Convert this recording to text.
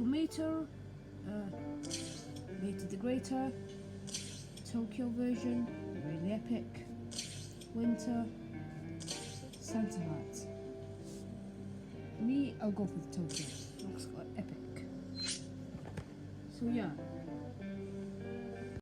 Mater, Mater the Greater, Tokyo version, really epic, Winter, Santa Hat. Me, I'll go for the Tokyo, looks quite epic. So yeah,